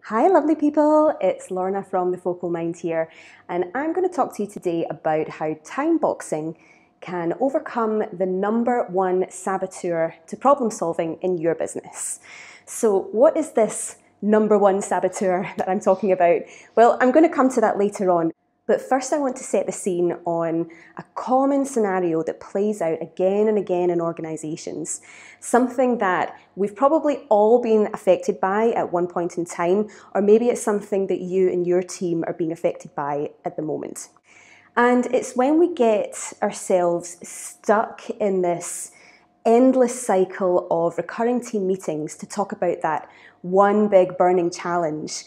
Hi lovely people, it's Lorna from The Focal Mind here, and I'm going to talk to you today about how time boxing can overcome the number one saboteur to problem solving in your business. So what is this number one saboteur that I'm talking about? Well, I'm going to come to that later on. But first I want to set the scene on a common scenario that plays out again and again in organisations. Something that we've probably all been affected by at one point in time, or maybe it's something that you and your team are being affected by at the moment. And it's when we get ourselves stuck in this endless cycle of recurring team meetings to talk about that one big burning challenge.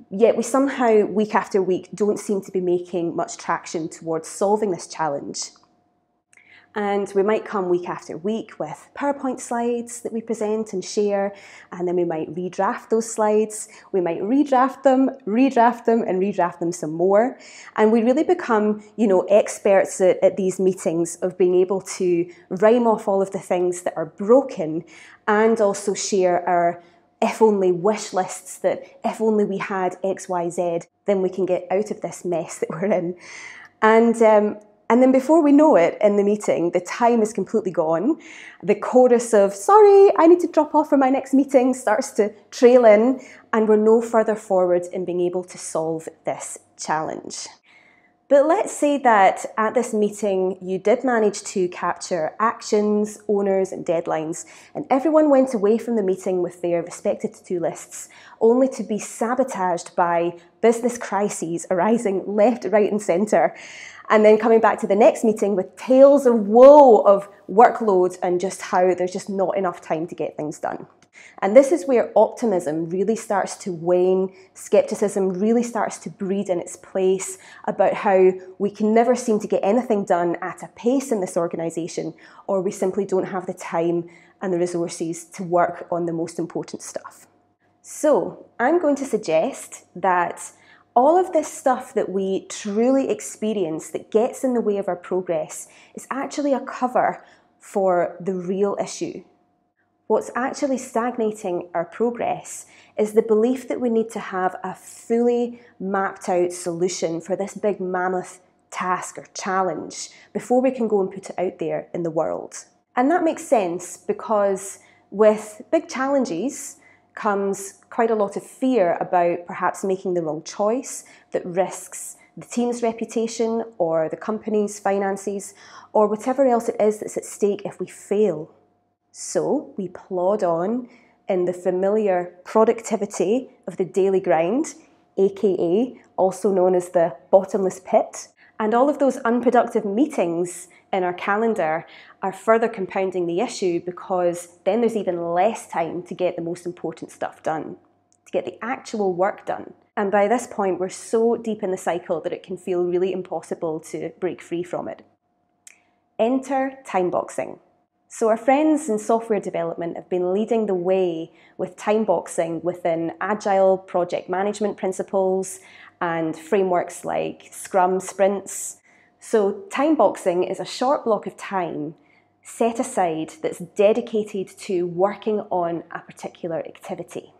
Yet we somehow, week after week, don't seem to be making much traction towards solving this challenge. And we might come week after week with PowerPoint slides that we present and share, and then we might redraft those slides. We might redraft them, and redraft them some more. And we really become, experts at these meetings of being able to rhyme off all of the things that are broken and also share our if only wish lists that if only we had X, Y, Z, then we can get out of this mess that we're in. And then before we know it in the meeting, the time is completely gone. The chorus of, sorry, I need to drop off for my next meeting starts to trail in, and we're no further forward in being able to solve this challenge. But let's say that at this meeting you did manage to capture actions, owners and deadlines, and everyone went away from the meeting with their respective to-do lists, only to be sabotaged by business crises arising left, right and centre, and then coming back to the next meeting with tales of woe of workload and just how there's just not enough time to get things done. And this is where optimism really starts to wane, skepticism really starts to breed in its place about how we can never seem to get anything done at a pace in this organisation, or we simply don't have the time and the resources to work on the most important stuff. So I'm going to suggest that all of this stuff that we truly experience that gets in the way of our progress is actually a cover for the real issue. What's actually stagnating our progress is the belief that we need to have a fully mapped out solution for this big mammoth task or challenge before we can go and put it out there in the world. And that makes sense because with big challenges comes quite a lot of fear about perhaps making the wrong choice that risks the team's reputation or the company's finances or whatever else it is that's at stake if we fail. So we plod on in the familiar productivity of the daily grind, aka also known as the bottomless pit. And all of those unproductive meetings in our calendar are further compounding the issue because then there's even less time to get the most important stuff done, to get the actual work done. And by this point, we're so deep in the cycle that it can feel really impossible to break free from it. Enter time boxing. So our friends in software development have been leading the way with time boxing within agile project management principles and frameworks like Scrum sprints. So time boxing is a short block of time set aside that's dedicated to working on a particular activity.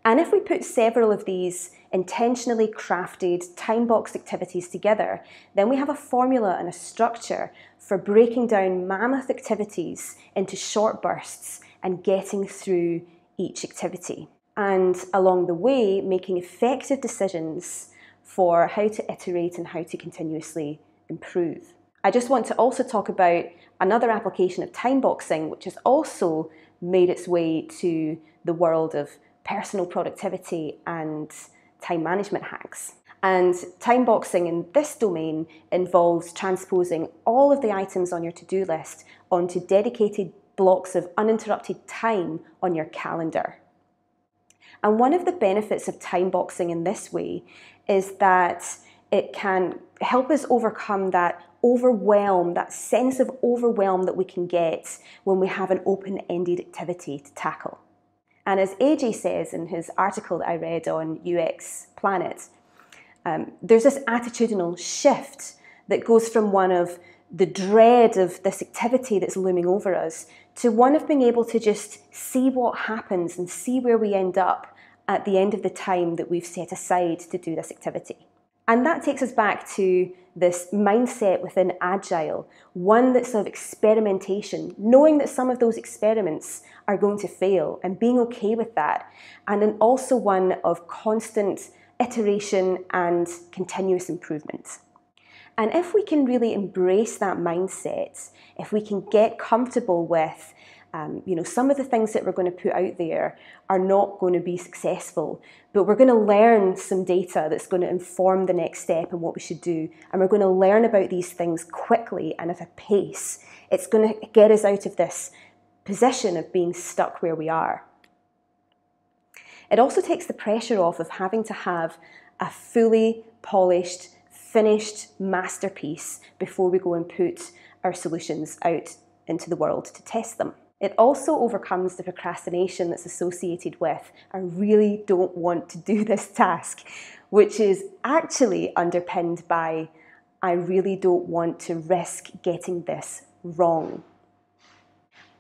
And if we put several of these intentionally crafted time-boxed activities together, then we have a formula and a structure for breaking down mammoth activities into short bursts and getting through each activity. And along the way, making effective decisions for how to iterate and how to continuously improve. I just want to also talk about another application of time boxing, which has also made its way to the world of personal productivity and time management hacks. And time boxing in this domain involves transposing all of the items on your to-do list onto dedicated blocks of uninterrupted time on your calendar. And one of the benefits of time boxing in this way is that it can help us overcome that overwhelm, that sense of overwhelm that we can get when we have an open-ended activity to tackle. And as AJ says in his article that I read on UX Planet, there's this attitudinal shift that goes from one of the dread of this activity that's looming over us to one of being able to just see what happens and see where we end up at the end of the time that we've set aside to do this activity. And that takes us back to this mindset within Agile, one that's of experimentation, knowing that some of those experiments are going to fail and being okay with that, and then also one of constant iteration and continuous improvement. And if we can really embrace that mindset, if we can get comfortable with some of the things that we're going to put out there are not going to be successful, but we're going to learn some data that's going to inform the next step and what we should do. And we're going to learn about these things quickly and at a pace. It's going to get us out of this position of being stuck where we are. It also takes the pressure off of having to have a fully polished, finished masterpiece before we go and put our solutions out into the world to test them. It also overcomes the procrastination that's associated with, I really don't want to do this task, which is actually underpinned by, I really don't want to risk getting this wrong.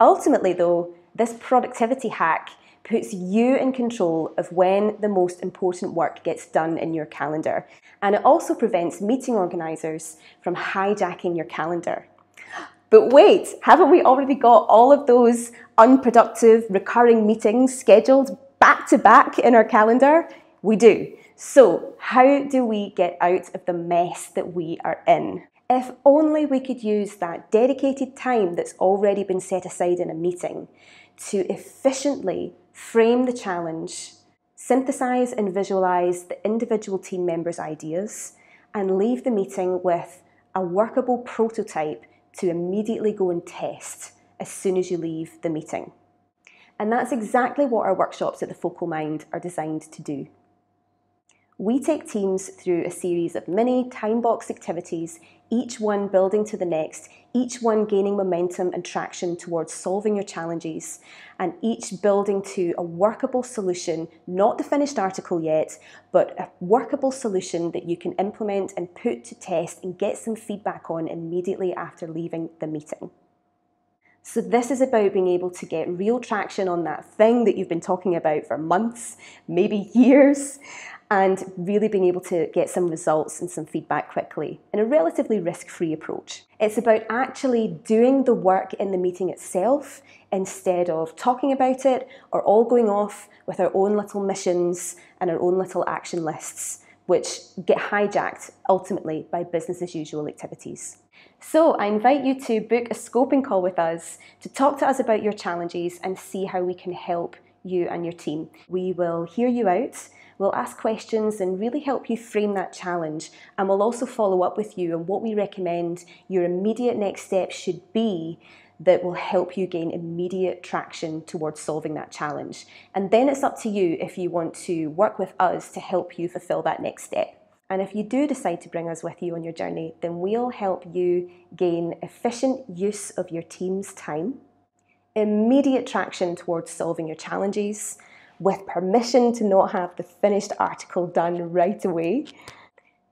Ultimately though, this productivity hack puts you in control of when the most important work gets done in your calendar. And it also prevents meeting organisers from hijacking your calendar. But wait, haven't we already got all of those unproductive recurring meetings scheduled back to back in our calendar? We do. So how do we get out of the mess that we are in? If only we could use that dedicated time that's already been set aside in a meeting to efficiently frame the challenge, synthesize and visualize the individual team members' ideas, and leave the meeting with a workable prototype to immediately go and test as soon as you leave the meeting. And that's exactly what our workshops at the Focal Mind are designed to do. We take teams through a series of mini time-boxed activities, each one building to the next, each one gaining momentum and traction towards solving your challenges, and each building to a workable solution, not the finished article yet, but a workable solution that you can implement and put to test and get some feedback on immediately after leaving the meeting. So this is about being able to get real traction on that thing that you've been talking about for months, maybe years, and really being able to get some results and some feedback quickly in a relatively risk-free approach. It's about actually doing the work in the meeting itself instead of talking about it or all going off with our own little missions and our own little action lists, which get hijacked ultimately by business as usual activities. So I invite you to book a scoping call with us to talk to us about your challenges and see how we can help you and your team. We will hear you out. We'll ask questions and really help you frame that challenge, and we'll also follow up with you on what we recommend your immediate next step should be that will help you gain immediate traction towards solving that challenge. And then it's up to you if you want to work with us to help you fulfill that next step. And if you do decide to bring us with you on your journey, then we'll help you gain efficient use of your team's time, immediate traction towards solving your challenges, with permission to not have the finished article done right away,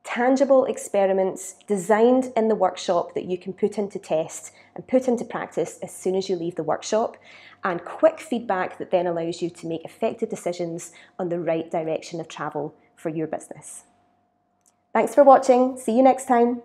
tangible experiments designed in the workshop that you can put into test and put into practice as soon as you leave the workshop, and quick feedback that then allows you to make effective decisions on the right direction of travel for your business. Thanks for watching. See you next time.